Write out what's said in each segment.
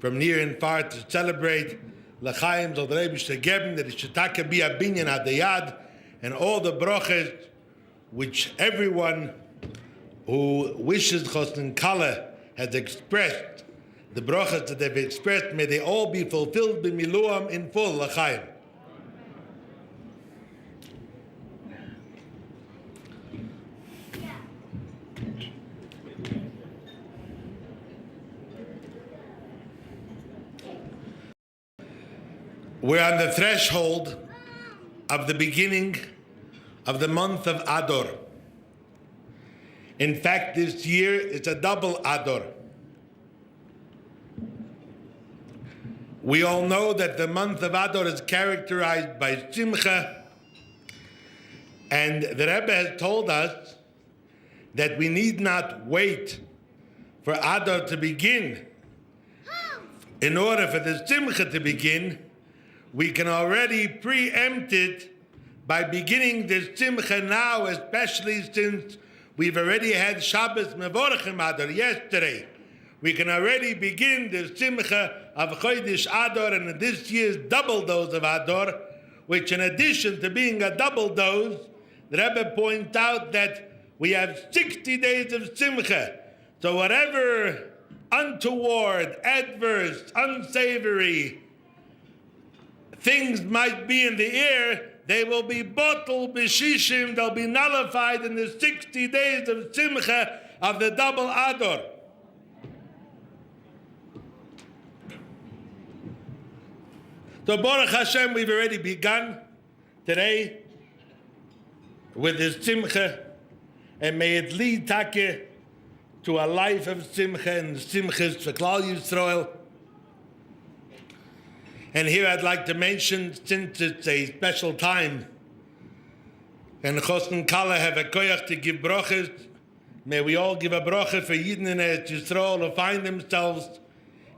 from near and far to celebrate L'chaim Zol der Eibishter geben, that it should taka be a binyan adayad, and all the brachas which everyone who wishes Chosn Kala has expressed, the brachas that they've expressed, may they all be fulfilled b'miluam in full, L'chaim. We're on the threshold of the beginning of the month of Adar. In fact, this year it's a double Adar. We all know that the month of Adar is characterized by Simcha, and the Rebbe has told us that we need not wait for Adar to begin. In order for the Simcha to begin, we can already preempt it by beginning the Simcha now, especially since we've already had Shabbos Mevorachim Adar yesterday. We can already begin the Simcha of Chodesh Adar, and this year's double dose of Adar, which in addition to being a double dose, the Rebbe points out that we have 60 days of Simcha. So whatever untoward, adverse, unsavory things might be in the air, they will be bottled b'shishim, they'll be nullified in the 60 days of Simcha of the double Adar. So Baruch Hashem, we've already begun today with this Simcha, and may it lead Take to a life of Simcha and Simchas for Klal Yisrael. And here I'd like to mention, since it's a special time, and Chosn Kala have a koyach to give brachas, may we all give a bracha for Yidden in Eretz Yisrael who find themselves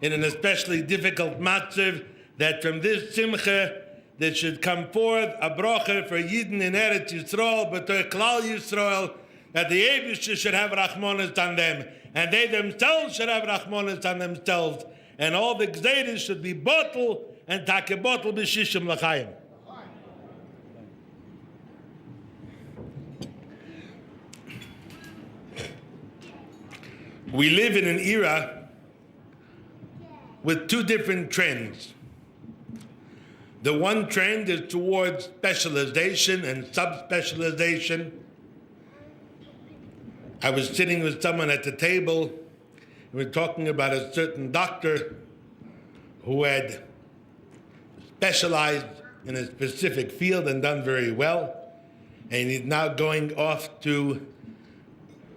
in an especially difficult matzav, that from this Simcha there should come forth a bracha for Yidden in Eretz Yisrael, but to Klal Yisrael, that the Eibishter should have rachmanas on them, and they themselves should have rachmanas on themselves, and all the gzeiros should be bottled and take bottle b'shishim l'chaim. We live in an era with two different trends. The one trend is towards specialization and subspecialization. I was sitting with someone at the table, and we were talking about a certain doctor who had specialized in a specific field and done very well, and he's now going off to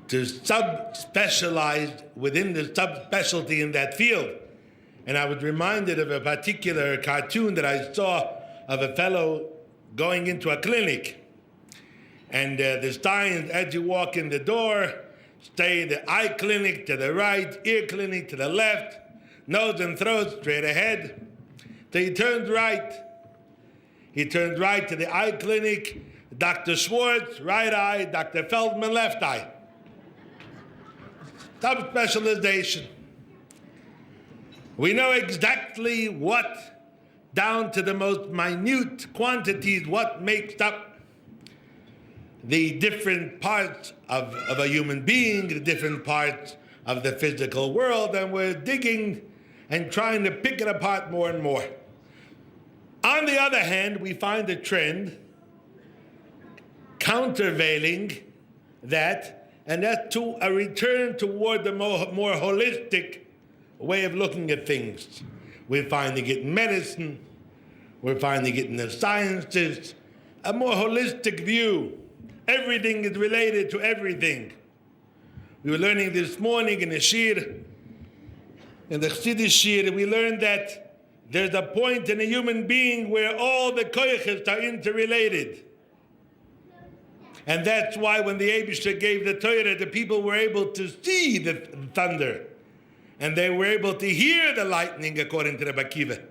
sub-specialize within the subspecialty in that field. And I was reminded of a particular cartoon that I saw of a fellow going into a clinic, and the signs as you walk in the door say the eye clinic to the right, ear clinic to the left, nose and throat straight ahead. So he turns right. He turns right to the eye clinic. Dr. Schwartz, right eye. Dr. Feldman, left eye. Subspecialization. We know exactly what, down to the most minute quantities, what makes up the different parts of a human being, the different parts of the physical world, and we're digging and trying to pick it apart more and more. On the other hand, we find a trend countervailing that, and that's to a return toward the more holistic way of looking at things. We're finding it in medicine, we're finding it in the sciences, a more holistic view. Everything is related to everything. We were learning this morning in the Shir, in the Chassidus Shir, we learned that there's a point in a human being where all the koyches are interrelated. And that's why when the Eibishter gave the Torah, the people were able to see the thunder. And they were able to hear the lightning, according to Rebbe Akiva.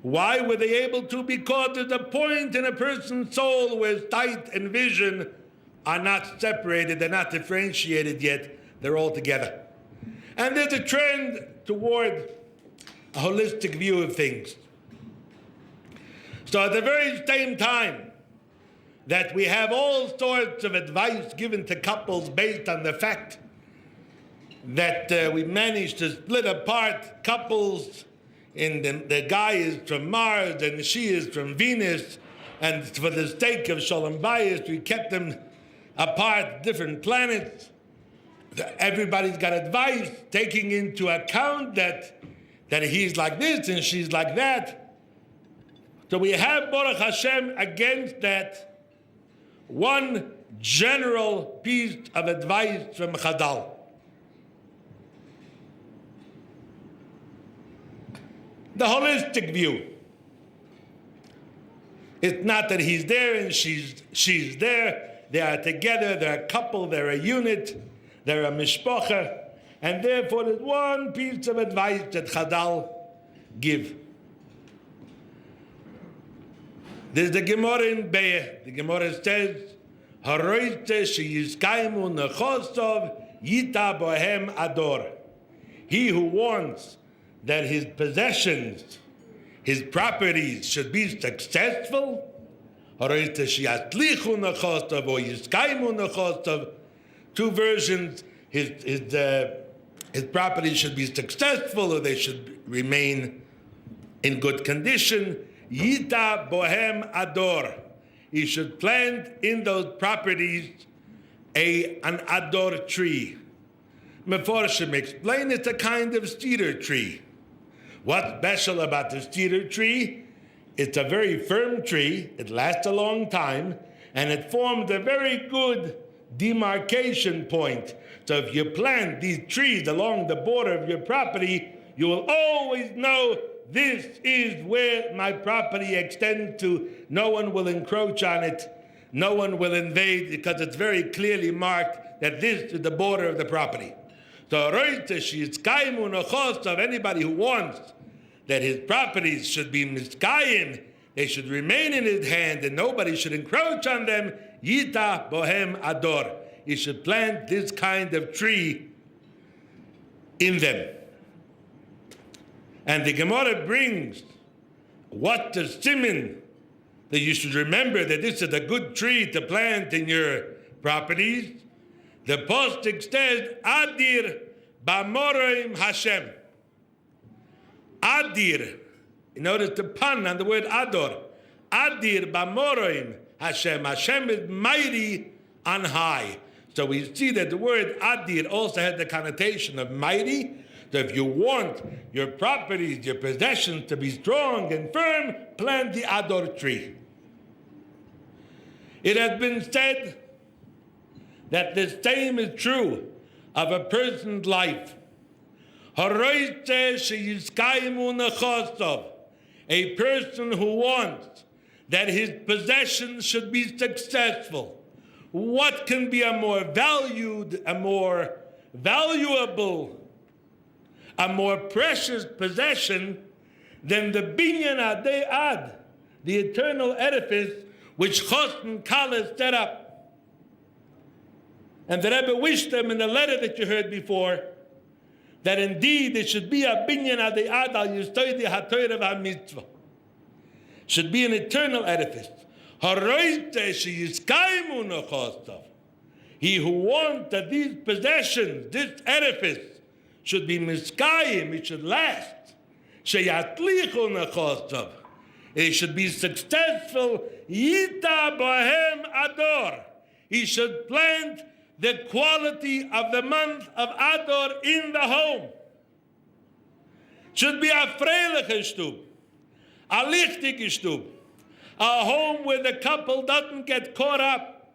Why were they able to? Because there's a point in a person's soul where sight and vision are not separated, they're not differentiated yet, they're all together. And there's a trend toward a holistic view of things. So at the very same time that we have all sorts of advice given to couples based on the fact that we managed to split apart couples, and the guy is from Mars and she is from Venus, and for the sake of Shalom Bayis, we kept them apart, different planets. Everybody's got advice taking into account that he's like this and she's like that. So we have, Baruch Hashem, against that, one general piece of advice from Chazal. The holistic view. It's not that he's there and she's there. They are together, they're a couple, they're a unit, they're a mishpacha, and therefore there's one piece of advice that Chazal give. There's the Gemara in Be'eh. The Gemara says, "Haroite sheyiskaimu nechosov yita bohem ador." He who wants that his possessions, his properties should be successful, haroite sheyatlichu nechosov or yiskaimu nechosov. Two versions: his properties should be successful, or they should remain in good condition. Yita bohem ador. He should plant in those properties an ador tree. Meforshim explain it's a kind of cedar tree. What's special about the cedar tree? It's a very firm tree. It lasts a long time, and it forms a very good demarcation point. So if you plant these trees along the border of your property, you will always know this is where my property extends to. No one will encroach on it. No one will invade, because it's very clearly marked that this is the border of the property. So of anybody who wants that his properties should be miskayim, they should remain in his hand and nobody should encroach on them, yita bohem ador. He should plant this kind of tree in them. And the Gemara brings what the siman that you should remember that this is a good tree to plant in your properties. The postic says, Adir b'amorim Hashem. Adir. You notice the pun on the word Ador. Adir b'amorim Hashem. Hashem is mighty on high. So we see that the word Adir also has the connotation of mighty. So if you want your properties, your possessions to be strong and firm, plant the Ador tree. It has been said that the same is true of a person's life. A person who wants that his possessions should be successful. What can be a more valued, a more valuable, a more precious possession than the binyan adei ad, the eternal edifice which Chosn Kala set up. And the Rebbe wished them in the letter that you heard before that indeed there should be a binyan adei ad al yistoidi hatoyre v'hamitzvah. Should be an eternal edifice. He who wants that these possessions, this edifice, should be miskayim, it should last. It should be successful. Yita bohem ador. He should plant the quality of the month of Ador in the home. Should be a freiliche stub, a lichtige stub, a home where the couple doesn't get caught up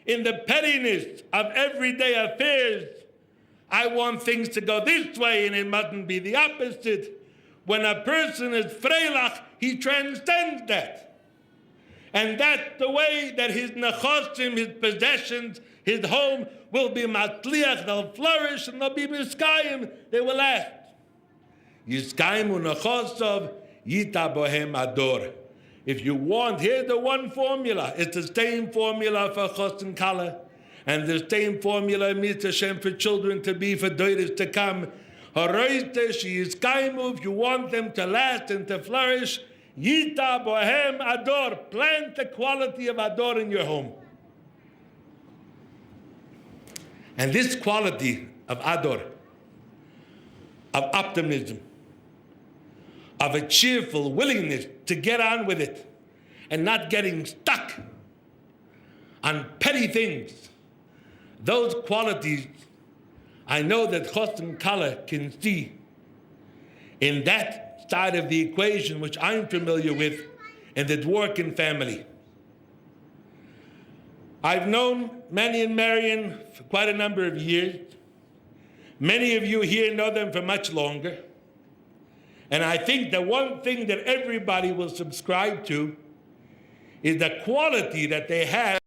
in the pettiness of everyday affairs. I want things to go this way and it mustn't be the opposite. When a person is freilach, he transcends that. And that's the way that his nechosim, his possessions, his home will be matliach, they'll flourish and they'll be miskayim, they will last. Yiskayim unechosov yita bohem ador. If you want, here's the one formula. It's the same formula for Chosn Kala, and the same formula Mitzvah Hashem for children to be for doiris to come. If you want them to last and to flourish, Yita bohem ador. Plant the quality of ador in your home. And this quality of ador, of optimism, of a cheerful willingness to get on with it and not getting stuck on petty things, those qualities I know that Chosn Kala can see in that side of the equation which I'm familiar with in the Dworkin family. I've known Manny and Marion for quite a number of years. Many of you here know them for much longer. And I think the one thing that everybody will subscribe to is the quality that they have